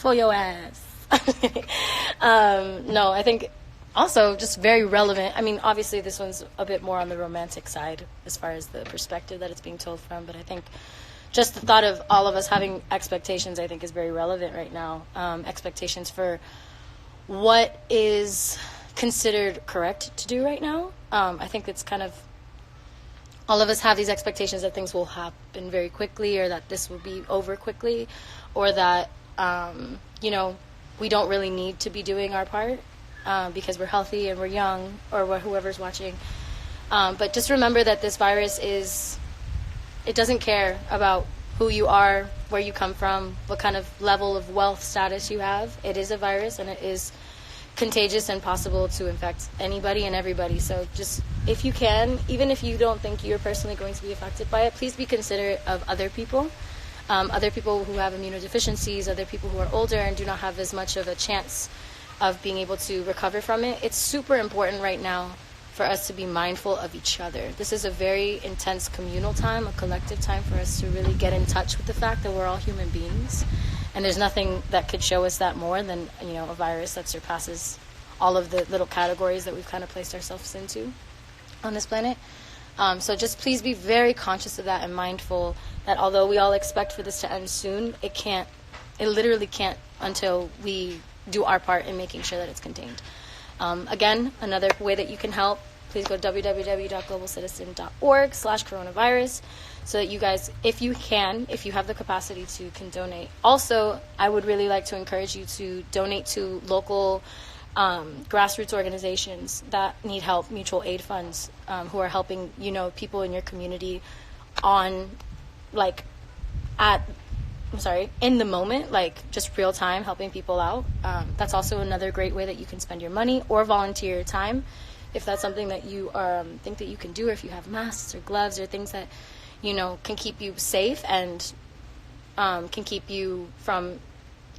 for your ass. No, I think also just very relevant. I mean, obviously this one's a bit more on the romantic side as far as the perspective that it's being told from, but I think just the thought of all of us having expectations, I think, is very relevant right now. Expectations for what is considered correct to do right now. I think it's kind of, all of us have these expectations that things will happen very quickly, or that this will be over quickly, or that, you know, we don't really need to be doing our part because we're healthy and we're young, or whoever's watching. But just remember that this virus it doesn't care about who you are, where you come from, what kind of level of wealth status you have. It is a virus, and it is contagious and possible to infect anybody and everybody. So just, if you can, even if you don't think you're personally going to be affected by it, please be considerate of other people who have immunodeficiencies, other people who are older and do not have as much of a chance of being able to recover from it. It's super important right now for us to be mindful of each other. This is a very intense communal time, a collective time for us to really get in touch with the fact that we're all human beings. And there's nothing that could show us that more than, you know, a virus that surpasses all of the little categories that we've kind of placed ourselves into on this planet. So just please be very conscious of that and mindful that although we all expect for this to end soon, it literally can't until we do our part in making sure that it's contained. Again, another way that you can help, please go to www.globalcitizen.org/coronavirus so that you guys, if you have the capacity to, can donate. Also, I would really like to encourage you to donate to local grassroots organizations that need help, mutual aid funds, who are helping, you know, people in your community in the moment, like just real time, helping people out. That's also another great way that you can spend your money or volunteer your time, if that's something that you think that you can do, or if you have masks or gloves or things that, you know, can keep you safe and can keep you from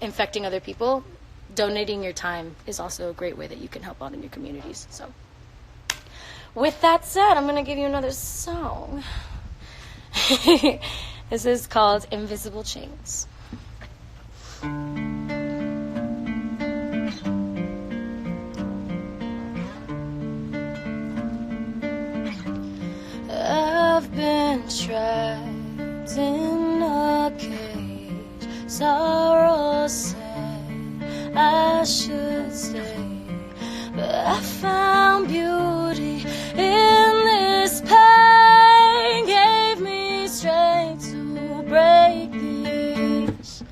infecting other people. Donating your time is also a great way that you can help out in your communities. So with that said, I'm going to give you another song. This is called Invisible Chains. I've been trapped in a cage. Sorrow said I should stay, but I found beauty in this pain. Gave me strength to break these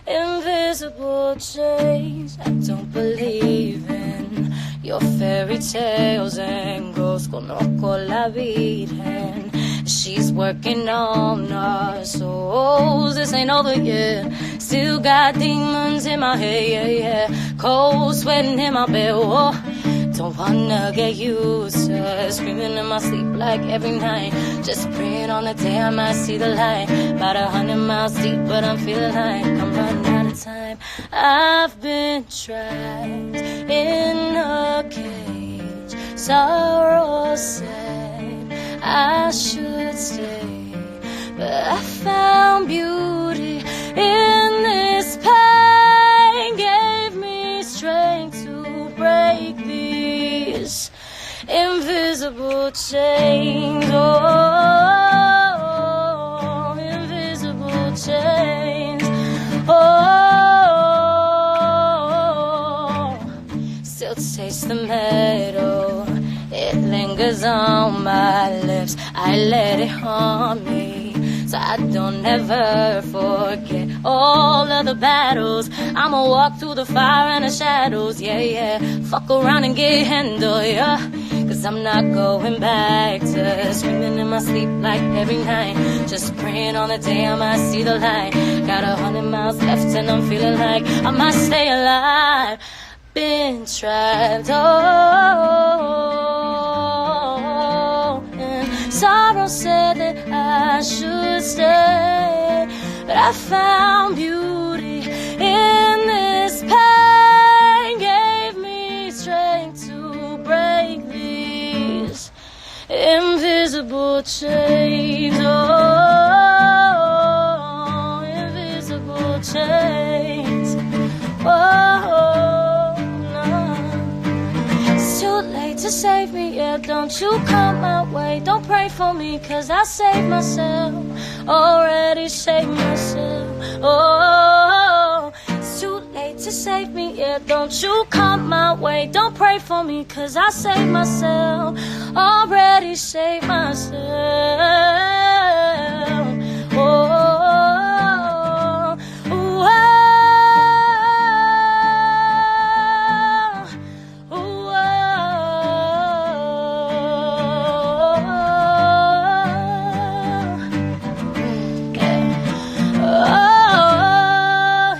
invisible chains. I don't believe in your fairy tales and ghosts. Conozco la Virgen, she's working on our souls. This ain't over yet. Still got demons in my head, yeah. Cold sweating in my bed, whoa. Don't wanna get used to screaming in my sleep like every night. Just praying on the day I might see the light. About 100 miles deep, but I'm feeling like I'm running out of time. I've been trapped in a cage. Sorrow said I should stay, but I found beauty in this pain. Gave me strength to break these invisible chains. Oh, invisible chains. Oh, still taste the metal. It lingers on my lips. I let it haunt me, so I don't ever forget all of the battles. I'ma walk through the fire and the shadows, yeah, yeah. Fuck around and get handled, yeah. Cause I'm not going back to screaming in my sleep like every night. Just praying on the day I might see the light. Got 100 miles left and I'm feeling like I might stay alive. Been trapped, oh, and sorrow said that I should stay, but I found beauty in this pain. Gave me strength to break these invisible chains. Oh, invisible chains. save me, yeah, don't you come my way. Don't pray for me, cause I saved myself, already saved myself. Oh, it's too late to save me, yeah, don't you come my way. Don't pray for me, cause I saved myself, already saved myself. Oh, oh, oh, oh,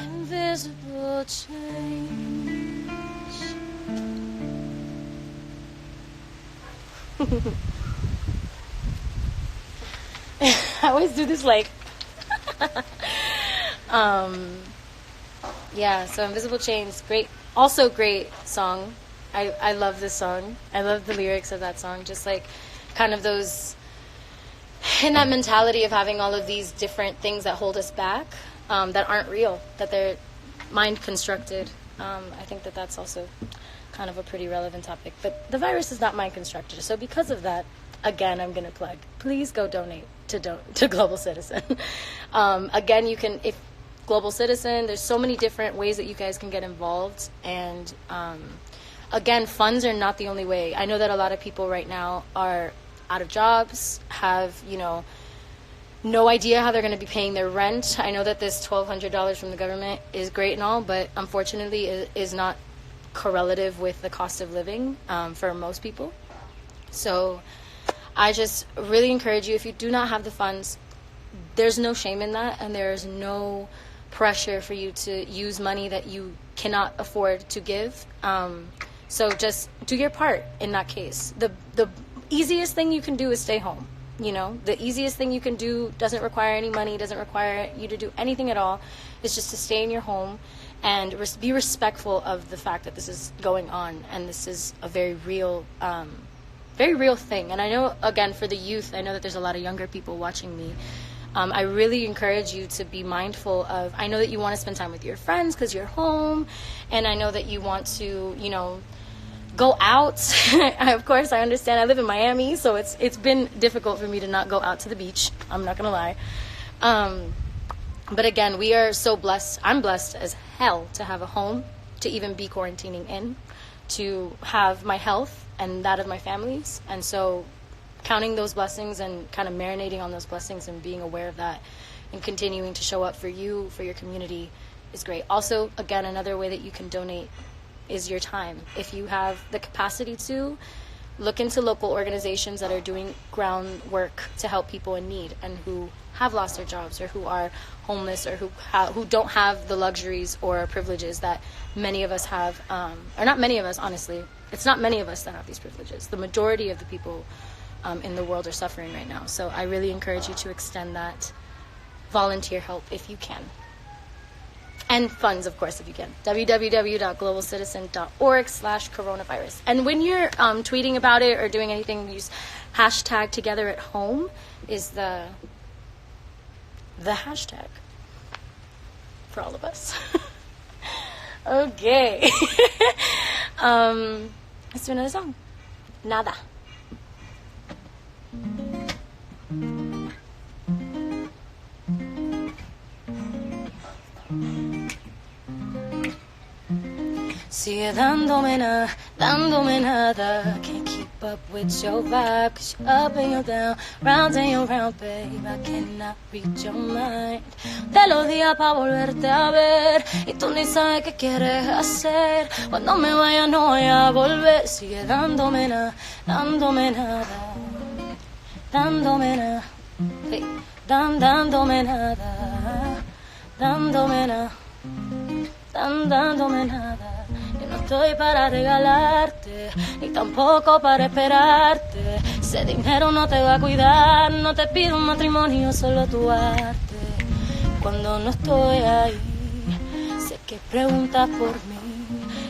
invisible chains. I always do this like yeah, so Invisible Chains, great, also great song. I love this song. I love the lyrics of that song, just like kind of those, in that mentality of having all of these different things that hold us back, that aren't real, that they're mind constructed. I think that that's also kind of a pretty relevant topic, but the virus is not mind constructed, so because of that, again, I'm going to plug, please go donate to Global Citizen. Again, you can, if Global Citizen, there's so many different ways that you guys can get involved, and again, funds are not the only way. I know that a lot of people right now are out of jobs, have, you know, no idea how they're going to be paying their rent. I know that this $1,200 from the government is great and all, but unfortunately it is not correlative with the cost of living for most people. So I just really encourage you, if you do not have the funds, there's no shame in that, and there's no pressure for you to use money that you cannot afford to give. So just do your part in that case. The easiest thing you can do is stay home. You know, the easiest thing you can do doesn't require any money, doesn't require you to do anything at all. It's just to stay in your home and be respectful of the fact that this is going on, and this is a very real thing. And I know, again, for the youth, I know that there's a lot of younger people watching me. I really encourage you to be mindful of, I know that you want to spend time with your friends because you're home, and I know that you want to, you know, go out. Of course, I understand. I live in Miami, so it's been difficult for me to not go out to the beach. I'm not going to lie. But again, we are so blessed. I'm blessed as hell to have a home, to even be quarantining in, to have my health and that of my families. And so counting those blessings and kind of marinating on those blessings and being aware of that and continuing to show up for you, for your community, is great. Also, again, another way that you can donate is your time. If you have the capacity to, look into local organizations that are doing groundwork to help people in need and who have lost their jobs or who are homeless or who don't have the luxuries or privileges that many of us have, or not many of us, honestly. It's not many of us that have these privileges. The majority of the people in the world are suffering right now. So I really encourage you to extend that volunteer help if you can. And funds, of course, if you can. www.globalcitizen.org/coronavirus. And when you're tweeting about it or doing anything, use hashtag Together at Home is the hashtag for all of us. Okay. Let's do another song. Nada. Sigue dándome nada. Can't keep up with your vibe, 'cause you're up and you're down, round and you're round, babe. I cannot read your mind. Te los días pa' volverte a ver, y tú ni sabes qué quieres hacer. Cuando me vaya no voy a volver. Sigue dándome nada. Dándome nada. Hey. Dándome nada. Dándome nada. No estoy para regalarte, ni tampoco para esperarte. Ese dinero no te va a cuidar, no te pido un matrimonio, solo tu arte. Cuando no estoy ahí, sé que preguntas por mí,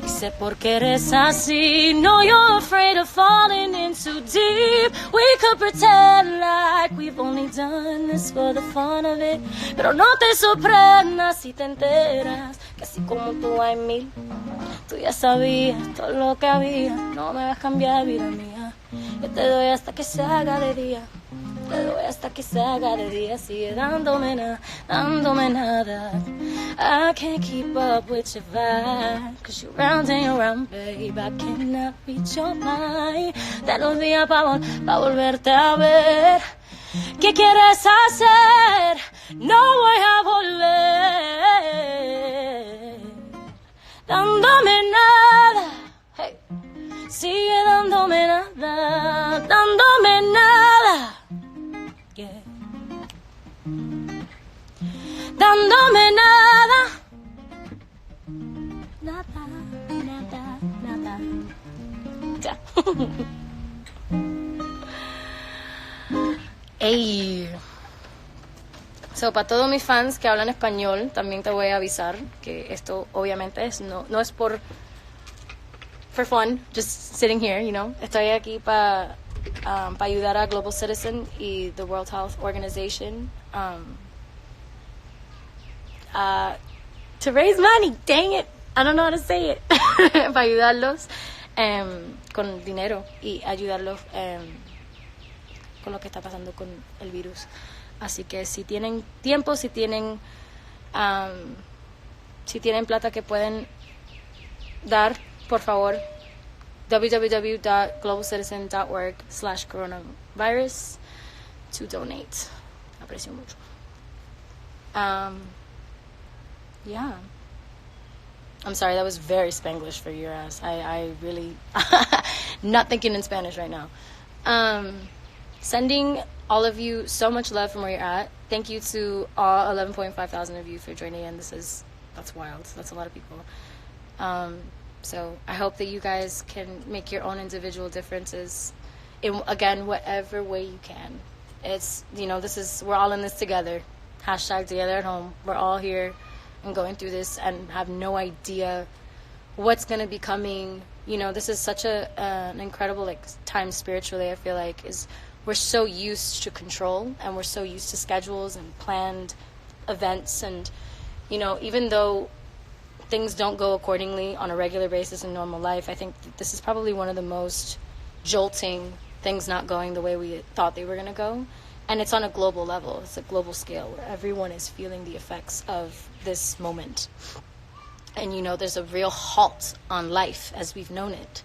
y sé por qué eres así. No, you're afraid of falling in too deep. We could pretend like we've only done this for the fun of it, pero no te sorprendas si te enteras que así como tú hay mil. Tú ya sabías todo lo que había, no me vas a cambiar, vida mía. Yo te doy hasta que se haga de día, te doy hasta que se haga de día. Sigue dándome nada. I can't keep up with your vibe, 'cause you're round and round, babe. I cannot reach your mind. De los días pa' volverte a ver. ¿Qué quieres hacer? No voy a volver. Dándome nada, hey. Sigue dándome nada, dándome nada, yeah. Dándome nada, nada, ya. Ey. So, para todos mis fans que hablan español, también te voy a avisar que esto obviamente no es for fun, just sitting here, you know. Estoy aquí para ayudar a Global Citizen y the World Health Organization to raise money. Dang it, I don't know how to say it. Para ayudarlos con dinero y ayudarlos con lo que está pasando con el virus. Así que si tienen tiempo, si tienen plata que pueden dar, por favor, www.globalcitizen.org/coronavirus to donate. Aprecio mucho. Yeah. I'm sorry, that was very Spanglish for your ass. I really not thinking in Spanish right now. Sending all of you so much love from where you're at. Thank you to all 11.5 thousand of you for joining in. That's wild. That's a lot of people. So I hope that you guys can make your own individual differences in, again, whatever way you can. It's, you know, we're all in this together. Hashtag together at home. We're all here and going through this and have no idea what's going to be coming. You know, this is such an incredible time spiritually, I feel like, we're so used to control and we're so used to schedules and planned events, and, you know, even though things don't go accordingly on a regular basis in normal life, I think this is probably one of the most jolting things not going the way we thought they were going to go. And it's on a global level. It's a global scale where everyone is feeling the effects of this moment. And, you know, there's a real halt on life as we've known it,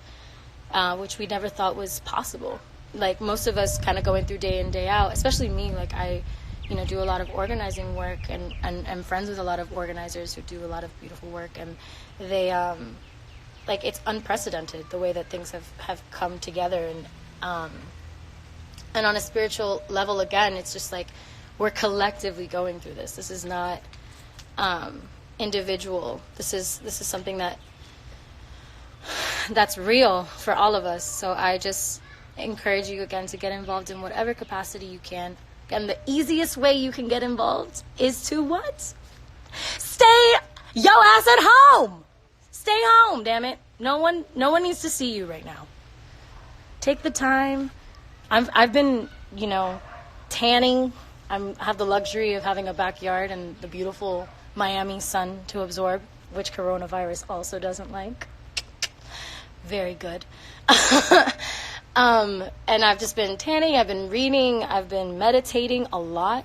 which we never thought was possible. Like, most of us kind of going through day in, day out, especially me, like, I, you know, do a lot of organizing work and I'm friends with a lot of organizers who do a lot of beautiful work, and they, like, it's unprecedented the way that things have come together, and on a spiritual level, again, it's just like we're collectively going through this. This is not individual. This is something that's real for all of us. So I just encourage you again to get involved in whatever capacity you can. And the easiest way you can get involved is to what? Stay your ass at home. Stay home, damn it. No one needs to see you right now. Take the time. I've been, you know, tanning. I have the luxury of having a backyard and the beautiful Miami sun to absorb, which coronavirus also doesn't like. Very good. And I've just been tanning, I've been reading, I've been meditating a lot.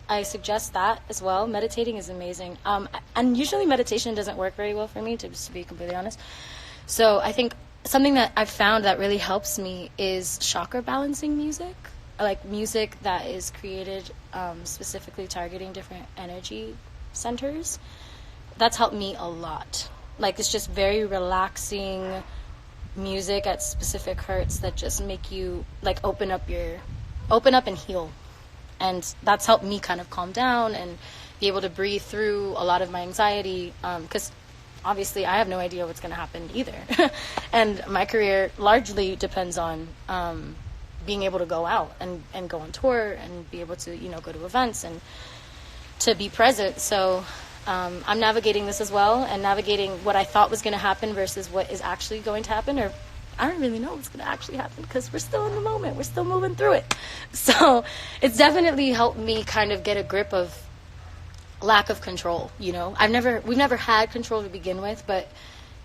I suggest that as well. Meditating is amazing. And usually meditation doesn't work very well for me, to be completely honest. So I think something that I've found that really helps me is chakra balancing music. I like music that is created specifically targeting different energy centers. That's helped me a lot. Like, it's just very relaxing music at specific hertz that just make you like open up and heal. And that's helped me kind of calm down and be able to breathe through a lot of my anxiety, because obviously I have no idea what's going to happen either. And my career largely depends on being able to go out and go on tour and be able to, you know, go to events and to be present. So I'm navigating this as well, and navigating what I thought was going to happen versus what is actually going to happen, or I don't really know what's going to actually happen because we're still in the moment. We're still moving through it. So it's definitely helped me kind of get a grip of lack of control, you know. We've never had control to begin with, but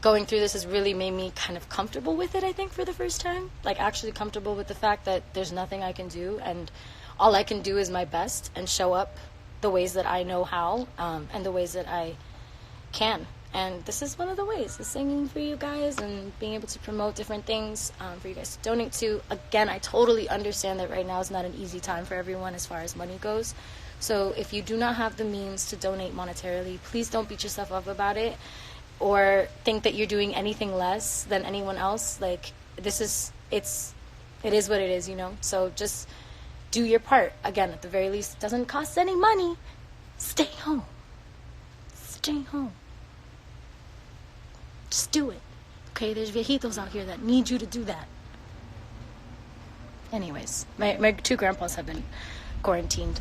going through this has really made me kind of comfortable with it, I think, for the first time. Like, actually comfortable with the fact that there's nothing I can do, and all I can do is my best and show up the ways that I know how, and the ways that I can. And this is one of the ways, is singing for you guys and being able to promote different things for you guys to donate to. Again, I totally understand that right now is not an easy time for everyone as far as money goes. So if you do not have the means to donate monetarily, please don't beat yourself up about it or think that you're doing anything less than anyone else. Like, it is what it is, you know? So just do your part. Again, at the very least, it doesn't cost any money. Stay home. Stay home. Just do it. Okay, there's viejitos out here that need you to do that. Anyways, my 2 grandpas have been quarantined.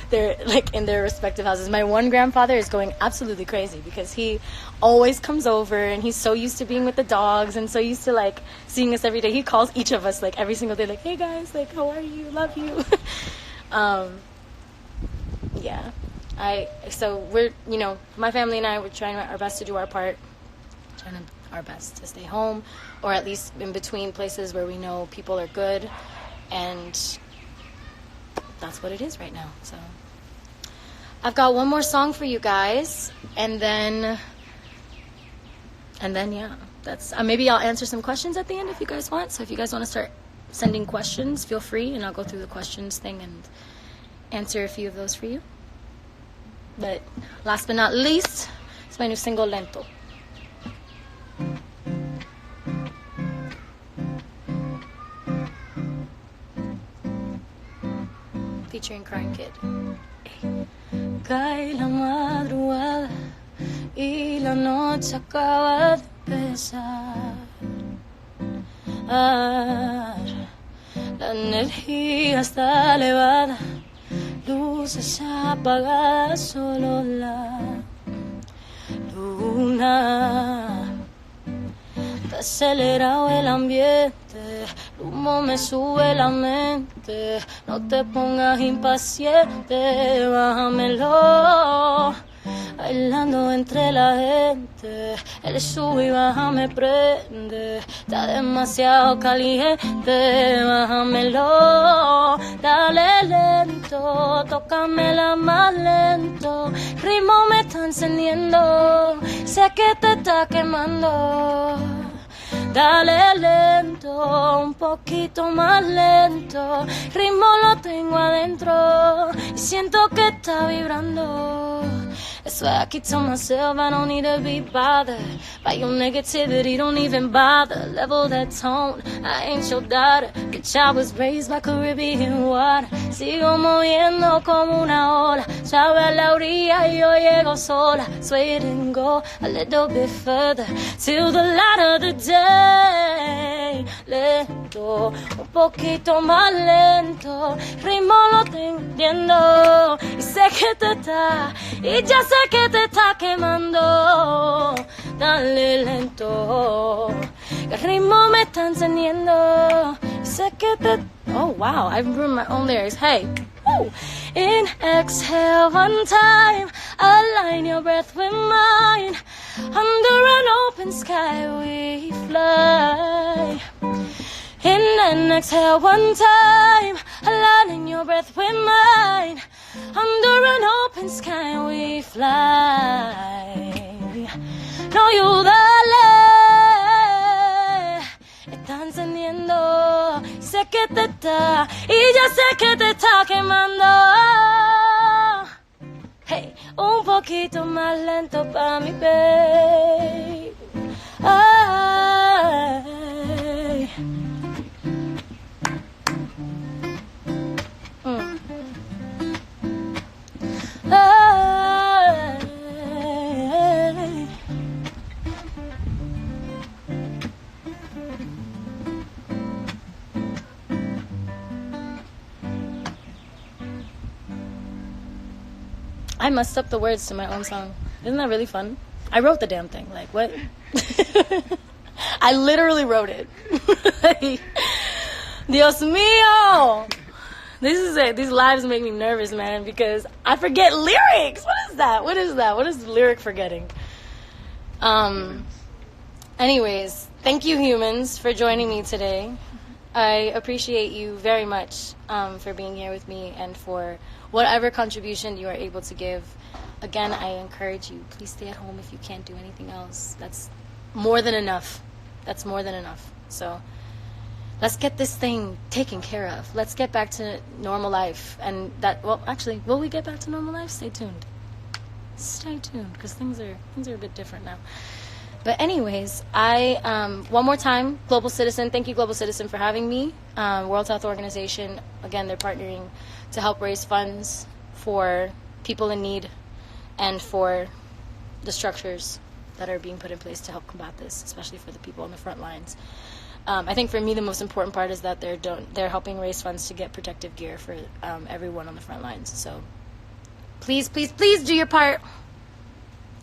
They're like in their respective houses. My one grandfather is going absolutely crazy because he always comes over and he's so used to being with the dogs and so used to like seeing us every day. He calls each of us like every single day, like, hey guys, like, how are you? Love you. Yeah. So we're, you know, my family and I, we're trying our best to do our part, our best to stay home, or at least in between places where we know people are good, and that's what it is right now. So I've got one more song for you guys, and then yeah, that's maybe I'll answer some questions at the end if you guys want. So if you guys want to start sending questions, feel free, and I'll go through the questions thing and answer a few of those for you. But last but not least, it's my new single, Lento. Featuring Crying Kid. Cae la madrugada y la noche acaba de empezar. La energía está elevada, luces apagadas, solo la luna. Está acelerado el ambiente, el humo me sube la mente. No te pongas impaciente, bájamelo. Bailando entre la gente, el sube y baja me prende. Está demasiado caliente, bájamelo. Dale lento, tócamela más lento. Ritmo me está encendiendo, sé que te está quemando. Dale lento, un poquito más lento. Ritmo lo tengo adentro y siento que está vibrando. That's why I keep telling myself I don't need to be bothered by your negativity, don't even bother. Level that tone, I ain't your daughter. Bitch, I was raised by Caribbean water. Sigo moviendo como una ola. Suave a la orilla y yo llego sola. Sway it and go a little bit further till the light of the day. Lento, un poquito más lento. Ritmo lo tengo entendiendo y sé que te está, y ya sé que te está quemando. Dale lento, el ritmo me está encendiendo y sé que te... Oh wow, I've ruined my own lyrics. Hey, woo. In exhale one time, align your breath with mine. Under an open sky we fly. In and exhale one time, aligning your breath with mine. Under an open sky we fly. No, you dale, está encendiendo. Sé que te está, y ya sé que te está quemando. Hey, un poquito más lento pa' mi baby. Ay. Ay. I messed up the words to my own song. Isn't that really fun? I wrote the damn thing. Like, what? I literally wrote it. Dios mío! These lives make me nervous, man, because I forget lyrics. What is that? What is lyric forgetting? Anyways, thank you, humans, for joining me today. I appreciate you very much for being here with me and for whatever contribution you are able to give. Again, I encourage you, please stay at home if you can't do anything else. That's more than enough. That's more than enough. So let's get this thing taken care of. Let's get back to normal life. And that, well, actually, will we get back to normal life? Stay tuned. Stay tuned, because things are a bit different now. But anyways, one more time, Global Citizen, thank you, Global Citizen, for having me. World Health Organization, again, they're partnering to help raise funds for people in need and for the structures that are being put in place to help combat this, especially for the people on the front lines. I think for me, the most important part is that they're helping raise funds to get protective gear for everyone on the front lines. So please, please, please do your part.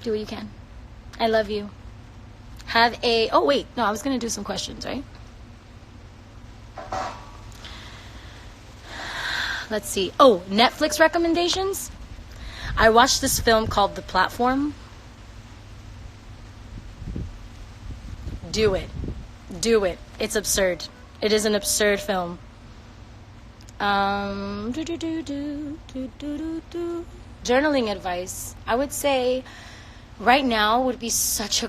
Do what you can. I love you. Oh wait, no, I was going to do some questions, right? Let's see. Oh, Netflix recommendations? I watched this film called The Platform. Do it. Do it. It's absurd. It is an absurd film. Journaling advice. I would say right now would be such a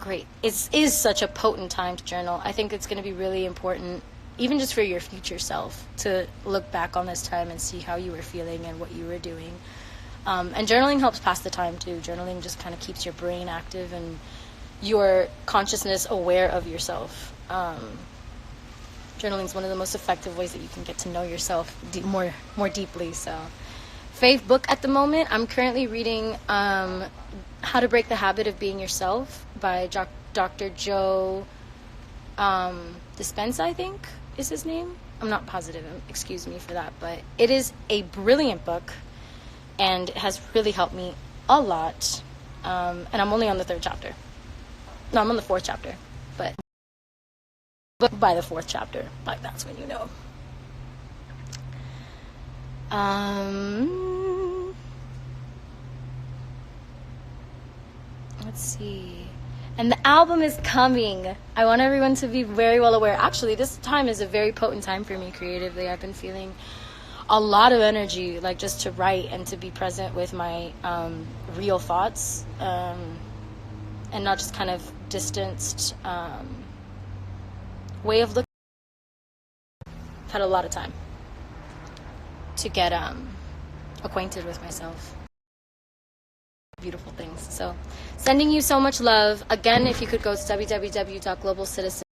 potent time to journal. I think it's going to be really important, even just for your future self, to look back on this time and see how you were feeling and what you were doing. And journaling helps pass the time too. Journaling just kind of keeps your brain active and your consciousness aware of yourself. Journaling is one of the most effective ways that you can get to know yourself more deeply. So, fave book at the moment, I'm currently reading How to Break the Habit of Being Yourself by Dr. Joe Dispenza, I think is his name. I'm not positive, excuse me for that, but it is a brilliant book and it has really helped me a lot. And I'm only on the 3rd chapter. No, I'm on the 4th chapter, but by the 4th chapter, like that's when you know. Let's see. And the album is coming. I want everyone to be very well aware. Actually, this time is a very potent time for me creatively. I've been feeling a lot of energy, like just to write and to be present with my real thoughts, and not just kind of distanced way of looking. I've had a lot of time to get acquainted with myself. Beautiful things. So sending you so much love. Again, if you could go to www.globalcitizen